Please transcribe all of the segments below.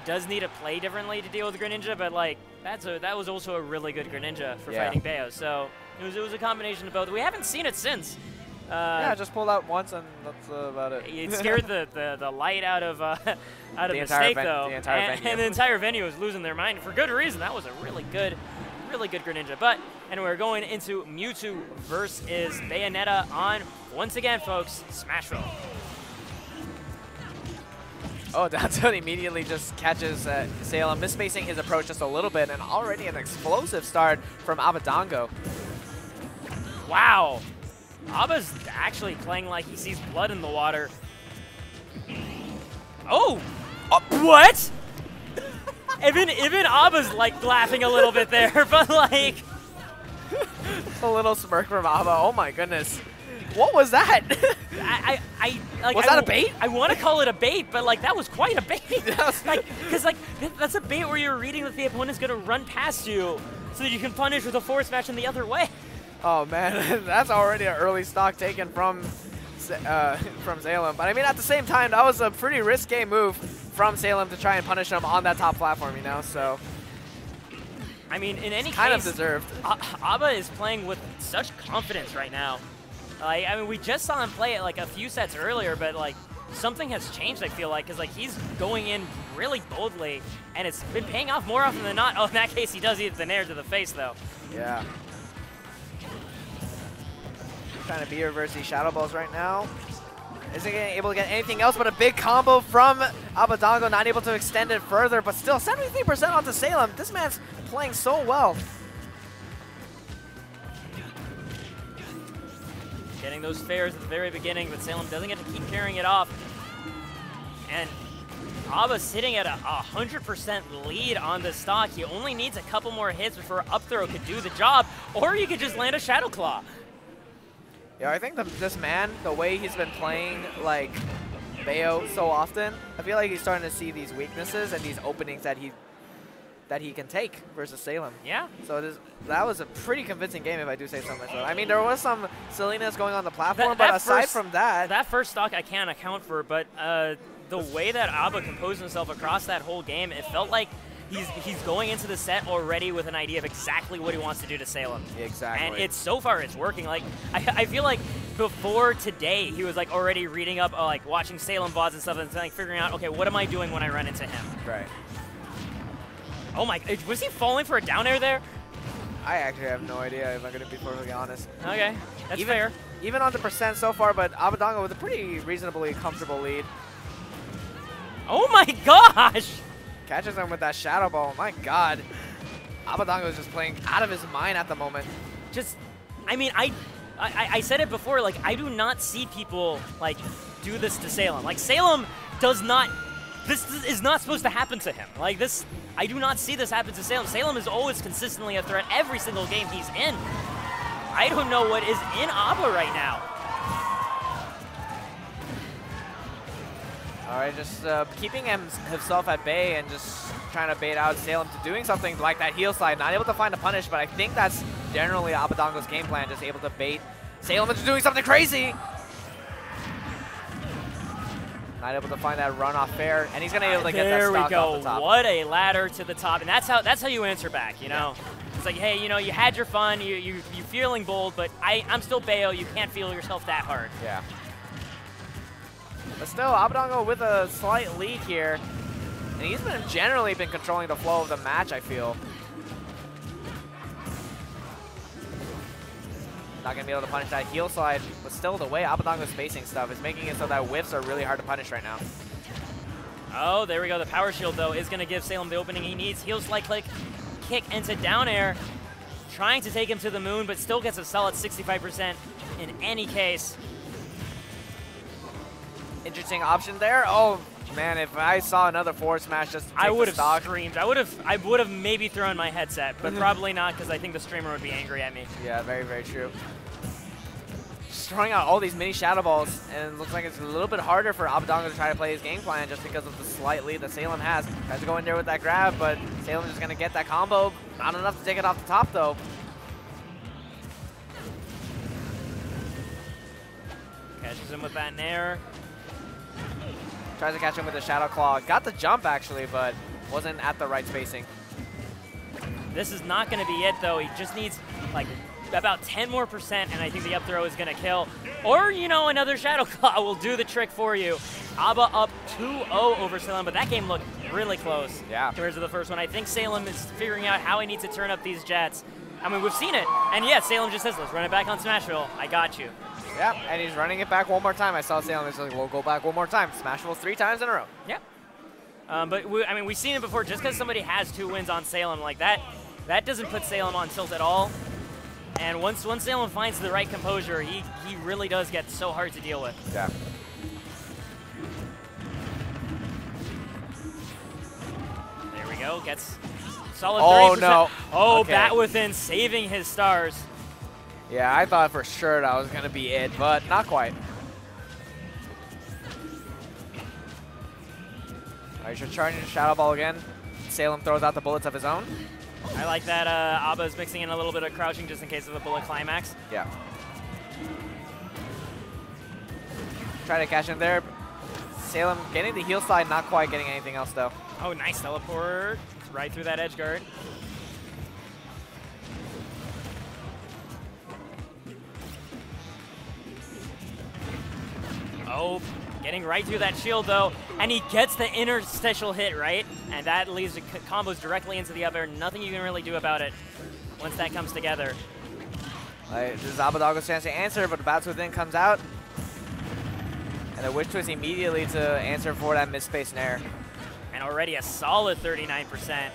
does need to play differently to deal with Greninja, but like that was also a really good Greninja for fighting Bayo. So it was a combination of both. We haven't seen it since. Yeah, just pulled out once and that's about it. It scared the light out of the Snake though, and the entire venue was losing their mind for good reason. That was a really good Greninja. But anyway, we're going into Mewtwo versus Bayonetta on, once again, folks, Smashville. Oh, Danton immediately just catches Salem, misspacing his approach just a little bit, and already an explosive start from Abadango. Wow. Aba's actually playing like he sees blood in the water. Oh! What? even Aba's like laughing a little bit there, but like... A little smirk from Aba. Oh my goodness. What was that? Like, was that a bait? I want to call it a bait, but like that was quite a bait. Because like that's a bait where you're reading that the opponent's gonna run past you, so that you can punish with a force match in the other way. Oh man, that's already an early stock taken from Salem. But I mean, at the same time, that was a pretty risque move from Salem to try and punish him on that top platform, you know. So I mean, in any case, kind of deserved. Aba is playing with such confidence right now. I mean, we just saw him play it like a few sets earlier, but like something has changed, I feel like, because like he's going in really boldly, and it's been paying off more often than not. Oh, in that case, he does eat the nair to the face, though. Yeah. Trying to B-reverse these Shadow Balls right now. Isn't able to get anything else but a big combo from Abadango, not able to extend it further, but still 73% onto Salem. This man's playing so well. Getting those fares at the very beginning, but Salem doesn't get to keep carrying it off. And Aba's sitting at a 100% lead on the stock. He only needs a couple more hits before up throw could do the job, or you could just land a Shadow Claw. Yeah, I think this man, the way he's been playing like Bayo so often, I feel like he's starting to see these weaknesses and these openings that he can take versus Salem. Yeah. So that was a pretty convincing game, if I do say so myself. I mean, there was some silliness going on the platform, but aside from that... That first stock I can't account for, but the way that Aba composed himself across that whole game, it felt like he's going into the set already with an idea of exactly what he wants to do to Salem. Exactly. And so far it's working. Like I feel like before today he was like already reading up, like watching Salem VODs and stuff, and like figuring out, okay, what am I doing when I run into him? Right. Oh my, was he falling for a down air there? I actually have no idea, if I'm going to be perfectly honest. Okay, that's fair. Even on the percent so far, but Abadango with a pretty reasonably comfortable lead. Oh my gosh! Catches him with that Shadow Ball. My god. Abadango is just playing out of his mind at the moment. Just, I mean, I said it before, like, I do not see people, like, do this to Salem. Like, Salem does not, this is not supposed to happen to him. Like, this, I do not see this happen to Salem. Salem is always consistently a threat every single game he's in. I don't know what is in Aba right now. All right, just keeping himself at bay and just trying to bait out Salem to doing something like that heel slide. Not able to find a punish, but I think that's generally Abadango's game plan, just able to bait Salem into doing something crazy. Not able to find that runoff fair, and he's gonna be able to get that stock off the top. There we go. What a ladder to the top, and that's how you answer back. You know, it's like, hey, you know, you had your fun, you feeling bold, but I'm still Bayo. You can't feel yourself that hard. Yeah. But still, Abadango with a slight lead here. And he's generally been controlling the flow of the match, I feel. Not going to be able to punish that heel slide, but still the way Abadango's spacing stuff is making it so that whiffs are really hard to punish right now. Oh, there we go. The power shield, though, is going to give Salem the opening he needs. Heel slide kick into down air. Trying to take him to the moon, but still gets a solid 65% in any case. Interesting option there. Oh man, if I saw another forward smash just to take I would have stock. screamed. I would have maybe thrown my headset, but probably not, because I think the streamer would be angry at me. Yeah, very, very true. Just throwing out all these mini Shadow Balls, and it looks like it's a little bit harder for Abadango to try to play his game plan just because of the slight lead that Salem has. Tries to go in there with that grab, but Salem's just gonna get that combo. Not enough to take it off the top though. Catches him with that nair. Tries to catch him with a Shadow Claw. Got the jump actually, but wasn't at the right spacing. This is not going to be it, though. He just needs, like, about 10% more, and I think the up throw is going to kill. Or, you know, another Shadow Claw will do the trick for you. Aba up 2-0 over Salem, but that game looked really close compared to the first one. I think Salem is figuring out how he needs to turn up these jets. I mean, we've seen it. And yeah, Salem just says, let's run it back on Smashville. I got you. Yeah, and he's running it back one more time. I saw Salem. He's like, we'll go back one more time. Smashville 3 times in a row. Yeah. But, I mean, we've seen it before. Just because somebody has 2 wins on Salem like that, that doesn't put Salem on tilt at all. And once Salem finds the right composure, he really does get so hard to deal with. Yeah. There we go. Gets solid 30%. No. Oh, okay. Bat Within saving his stars. Yeah, I thought for sure that was going to be it, but not quite. All right, you're charging Shadow Ball again. Salem throws out the bullets of his own. I like that Aba is mixing in a little bit of crouching just in case of a bullet climax. Yeah. Try to catch him there. Salem getting the heal slide, not quite getting anything else though. Oh, nice teleport right through that edge guard. Oh, getting right through that shield though, and he gets the interstitial hit, right? And that leads to combos directly into the up air. Nothing you can really do about it once that comes together. This is Abadango's chance to answer, but the Bats Within comes out. And the Wish Twist immediately to answer for that misspace nair. And already a solid 39%. And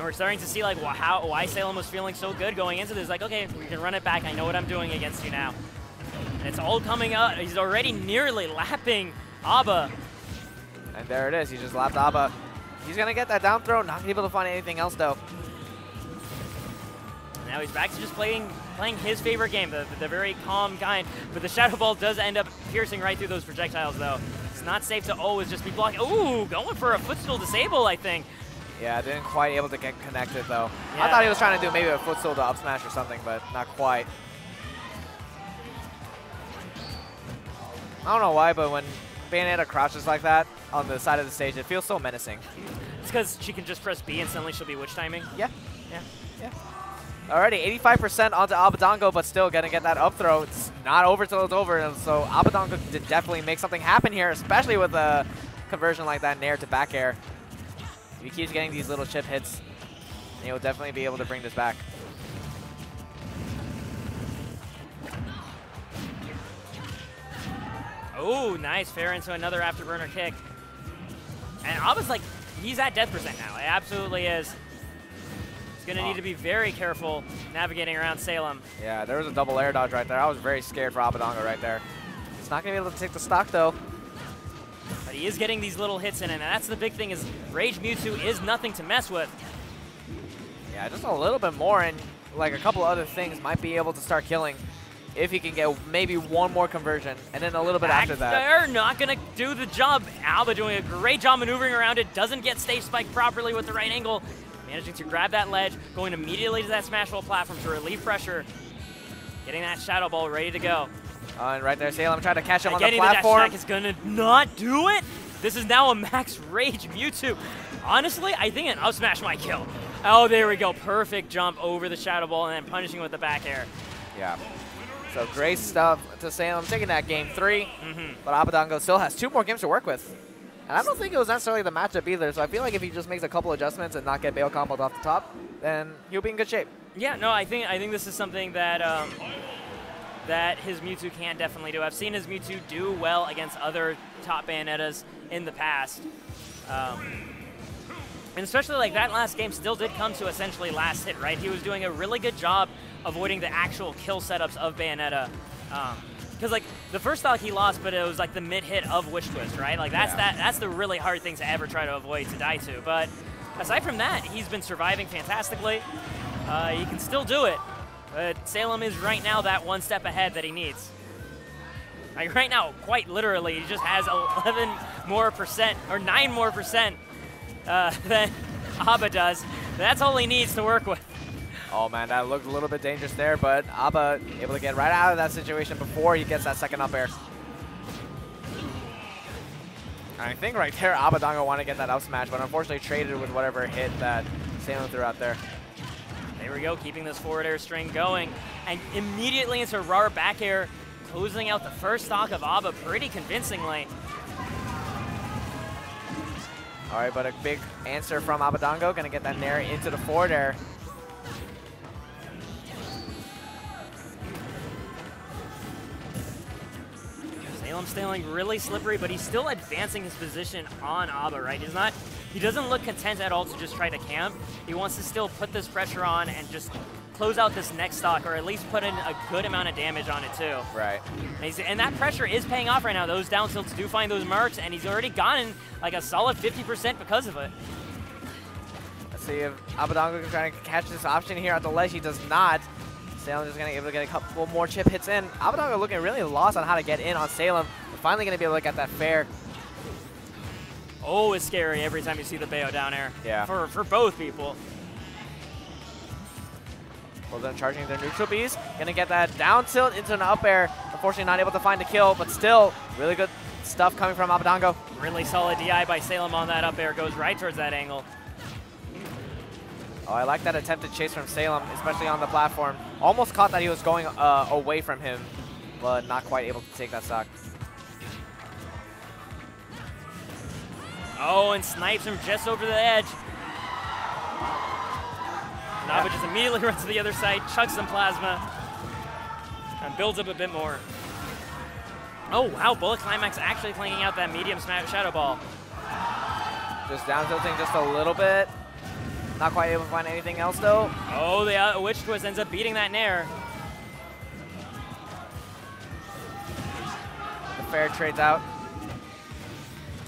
we're starting to see like why Salem was feeling so good going into this. Like, okay, we can run it back. I know what I'm doing against you now. And it's all coming up. He's already nearly lapping Aba. And there it is. He just lapped Aba. He's going to get that down throw. Not able to find anything else, though. Now he's back to just playing his favorite game, the very calm kind. But the Shadow Ball does end up piercing right through those projectiles, though. It's not safe to always just be blocking. Ooh, going for a footstool disable, I think. Yeah, didn't quite able to get connected, though. Yeah. I thought he was trying to do maybe a footstool to up smash or something, but not quite. I don't know why, but when Bayonetta crouches like that on the side of the stage, it feels so menacing. It's because she can just press B and suddenly she'll be witch timing. Yeah. Yeah. Yeah. Alrighty, 85% onto Abadango, but still gonna get that up throw. It's not over till it's over, and so Abadango did definitely make something happen here, especially with a conversion like that nair to back air. If he keeps getting these little chip hits, he'll definitely be able to bring this back. Oh, nice. Fair into another afterburner kick. And Aba's like, he's at death percent now. It absolutely is. He's going to need to be very careful navigating around Salem. Yeah, there was a double air dodge right there. I was very scared for Abadango right there. He's not going to be able to take the stock, though. But he is getting these little hits in, and that's the big thing is Rage Mewtwo is nothing to mess with. Yeah, just a little bit more, and like a couple other things might be able to start killing if he can get maybe one more conversion, and then a little bit after that. They're not going to do the job. Alba doing a great job maneuvering around it, doesn't get stage spiked properly with the right angle, managing to grab that ledge, going immediately to that Smashville platform to relieve pressure, getting that Shadow Ball ready to go. And right there, Salem trying to catch him on the Getting platform. The dash attack is going to not do it. This is now a max Rage Mewtwo. Honestly, I think an up smash might kill. Oh, there we go. Perfect jump over the Shadow Ball and then punishing with the back air. Yeah. So great stuff to Salem, taking that game 3. But Abadango still has 2 more games to work with. And I don't think it was necessarily the matchup either, so I feel like if he just makes a couple adjustments and not get bail comboed off the top, then he'll be in good shape. Yeah, no, I think this is something that that his Mewtwo can definitely do. I've seen his Mewtwo do well against other top Bayonettas in the past. And especially like that last game still did come to essentially last hit, right? He was doing a really good job avoiding the actual kill setups of Bayonetta. Because like the first stock he lost, but it was like the mid hit of Wish Twist, right? Like that's the really hard thing to ever try to avoid to die to. But aside from that, he's been surviving fantastically. He can still do it. But Salem is right now that one step ahead that he needs. Like right now, quite literally, he just has 11 more percent or 9 more percent than Aba does. That's all he needs to work with. Oh man, that looked a little bit dangerous there, but Aba able to get right out of that situation before he gets that second up air. I think right there, Abadango wanted to get that up smash, but unfortunately traded with whatever hit that Salem threw out there. There we go, keeping this forward air string going. And immediately into RAR back air, closing out the first stock of Aba pretty convincingly. All right, but a big answer from Abadango, gonna get that nair into the forward air. Salem's staying really slippery, but he's still advancing his position on Aba, right? He doesn't look content at all to just try to camp. He wants to still put this pressure on and just close out this next stock, or at least put in a good amount of damage on it too. Right. And that pressure is paying off right now. Those down tilts do find those marks, and he's already gotten like a solid 50% because of it. Let's see if Abadango can try to catch this option here at the ledge. He does not. Salem just going to be able to get a couple more chip hits in. Abadango looking really lost on how to get in on Salem. We're finally going to be able to get that fair. Oh, it's scary every time you see the Bayo down air. Yeah. For both people. Well, then charging their neutral Bs. Going to get that down tilt into an up air. Unfortunately not able to find the kill, but still really good stuff coming from Abadango. Really solid DI by Salem on that up air. Goes right towards that angle. Oh, I like that attempted chase from Salem, especially on the platform. Almost caught that he was going away from him, but not quite able to take that stock. Oh, and snipes him just over the edge. Nava just immediately runs to the other side, chucks some plasma, and builds up a bit more. Oh, wow, Bullet Climax actually clanging out that medium Shadow Ball. Just down tilting just a little bit. Not quite able to find anything else, though. Oh, the Witch Twist ends up beating that Nair. The fair trades out.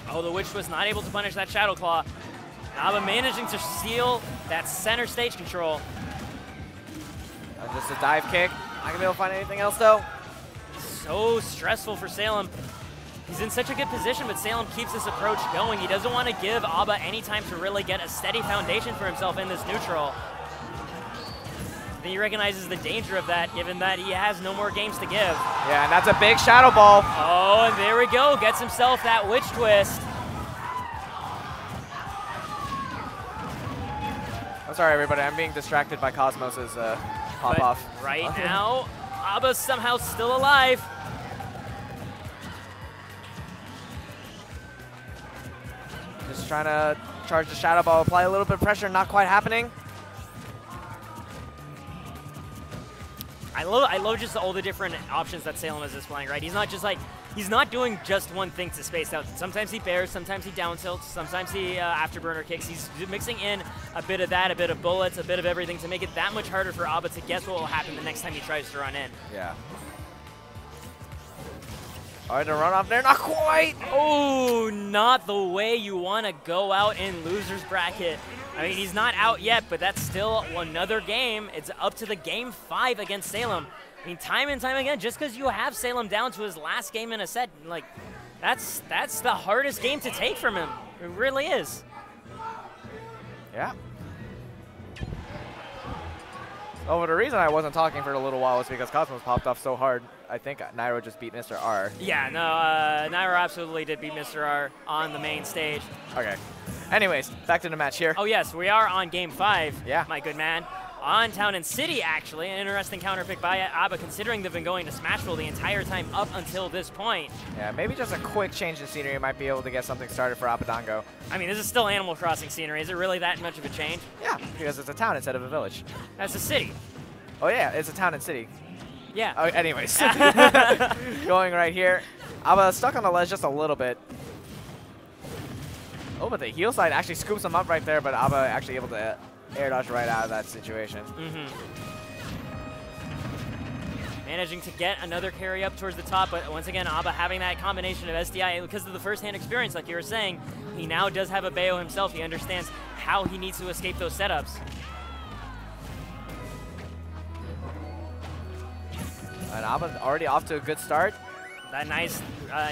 Oh, the Witch Twist not able to punish that Shadow Claw. Aba managing to steal that center stage control. And just a dive kick. Not going to be able to find anything else, though. So stressful for Salem. He's in such a good position, but Salem keeps this approach going. He doesn't want to give Aba any time to really get a steady foundation for himself in this neutral. I think he recognizes the danger of that, given that he has no more games to give. Yeah, and that's a big Shadow Ball. Oh, and there we go. Gets himself that Witch Twist. I'm sorry, everybody. I'm being distracted by Cosmos's pop-off. Right now, Aba's somehow still alive. Just trying to charge the Shadow Ball, apply a little bit of pressure, not quite happening. I love just all the different options that Salem is displaying, right? He's not just like, he's not doing just one thing to space out. Sometimes he bears, sometimes he down tilts, sometimes he afterburner kicks. He's mixing in a bit of that, a bit of bullets, a bit of everything to make it that much harder for Aba to guess what will happen the next time he tries to run in. Yeah. All right, the run off there, not quite. Oh, not the way you want to go out in loser's bracket. I mean, he's not out yet, but that's still another game. It's up to the game 5 against Salem. I mean, time and time again, just because you have Salem down to his last game in a set, like, that's the hardest game to take from him. It really is. Yeah. Oh, but the reason I wasn't talking for a little while was because Cosmos popped off so hard. I think Nairo just beat Mr. R. Yeah, no, Nairo absolutely did beat Mr. R on the main stage. Okay. Anyways, back to the match here. Oh, yes, we are on game 5, yeah, my good man. On Town and City, actually. An interesting counter pick by Aba, considering they've been going to Smashville the entire time up until this point. Yeah, maybe just a quick change in scenery might be able to get something started for Abadango. I mean, this is still Animal Crossing scenery. Is it really that much of a change? Yeah, because it's a town instead of a village. That's a city. Oh, yeah, it's a town and city. Yeah. Oh, anyways. Going right here. Aba stuck on the ledge just a little bit. Oh, but the heel side actually scoops him up right there, but Aba actually able to air dodge right out of that situation. Managing to get another carry up towards the top, but once again, Aba having that combination of SDI, because of the first-hand experience, like you were saying, he now does have a Bayo himself. He understands how he needs to escape those setups. And Aba already off to a good start. That nice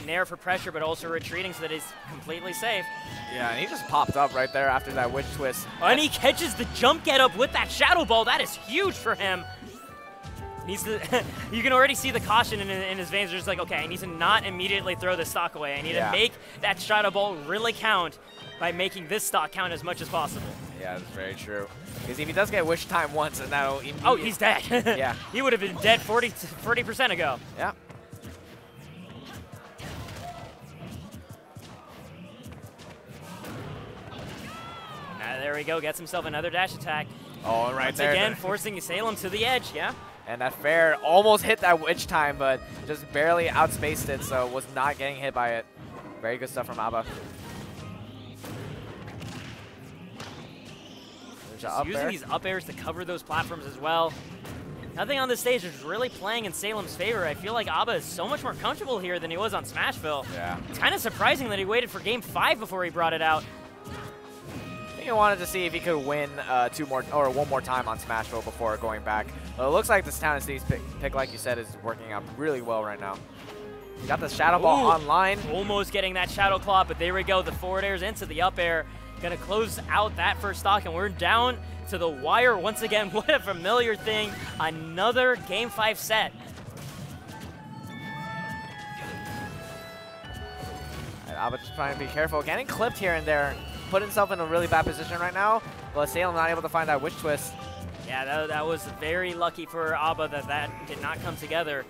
nair for pressure, but also retreating so that he's completely safe. Yeah, and he just popped up right there after that Witch Twist. Oh, and he catches the jump get up with that Shadow Ball. That is huge for him. Needs to. You can already see the caution in his veins. They're just like, okay, I need to not immediately throw this stock away. I need to make that Shadow Ball really count by making this stock count as much as possible. Yeah, that's very true. Because if he does get Wish Time once, and that'll Oh, he's dead. Yeah. He would have been dead 40% ago. Yeah. There we go. Gets himself another dash attack. Oh, right Once there. again, forcing Salem to the edge, yeah? And that fair almost hit that Witch Time, but just barely outspaced it, so was not getting hit by it. Very good stuff from Aba. Just using these up airs to cover those platforms as well. Nothing on this stage is really playing in Salem's favor. I feel like Aba is so much more comfortable here than he was on Smashville. Yeah. It's kind of surprising that he waited for Game 5 before he brought it out. I think he wanted to see if he could win one more time on Smashville before going back. But it looks like this Town and Cities pick, like you said, is working out really well right now. Got the Shadow Ball online. Almost getting that Shadow Claw, but there we go. The forward airs into the up air. Gonna close out that first stock, and we're down to the wire once again. What a familiar thing. Another Game 5 set. Aba just trying to be careful. Getting clipped here and there. Put himself in a really bad position right now, but Salem not able to find that Witch Twist. Yeah, that was very lucky for Aba that did not come together.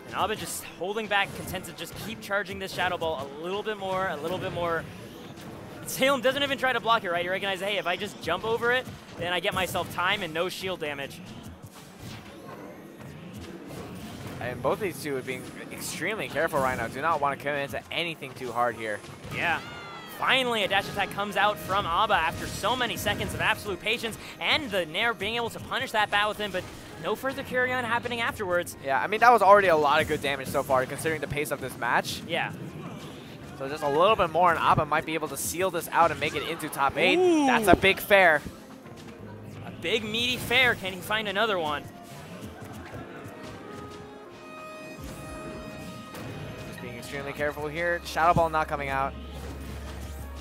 And Aba just holding back, content to just keep charging this Shadow Ball a little bit more, a little bit more. Salem doesn't even try to block it, right? He recognizes, hey, if I just jump over it, then I get myself time and no shield damage. And both of these two are being extremely careful right now. Do not want to commit into anything too hard here. Yeah. Finally, a dash attack comes out from Aba after so many seconds of absolute patience, and the Nair being able to punish that bat with him, but no further carry on happening afterwards. Yeah, I mean, that was already a lot of good damage so far, considering the pace of this match. Yeah. So just a little bit more, and Aba might be able to seal this out and make it into top 8. Ooh. That's a big fair. A big, meaty fair. Can he find another one? Just being extremely careful here. Shadow Ball not coming out.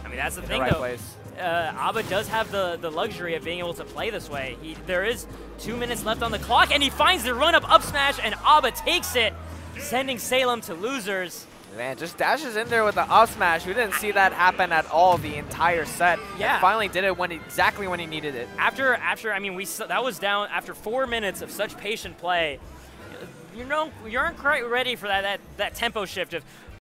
I mean, that's the thing, right though. Place. Aba does have the luxury of being able to play this way. There is 2 minutes left on the clock, and he finds the run-up up smash, and Aba takes it, sending Salem to losers. Man, just dashes in there with the up smash. We didn't see that happen at all the entire set. Yeah. And finally did it exactly when he needed it. After I mean, that was down after 4 minutes of such patient play. You aren't quite ready for that tempo shift of,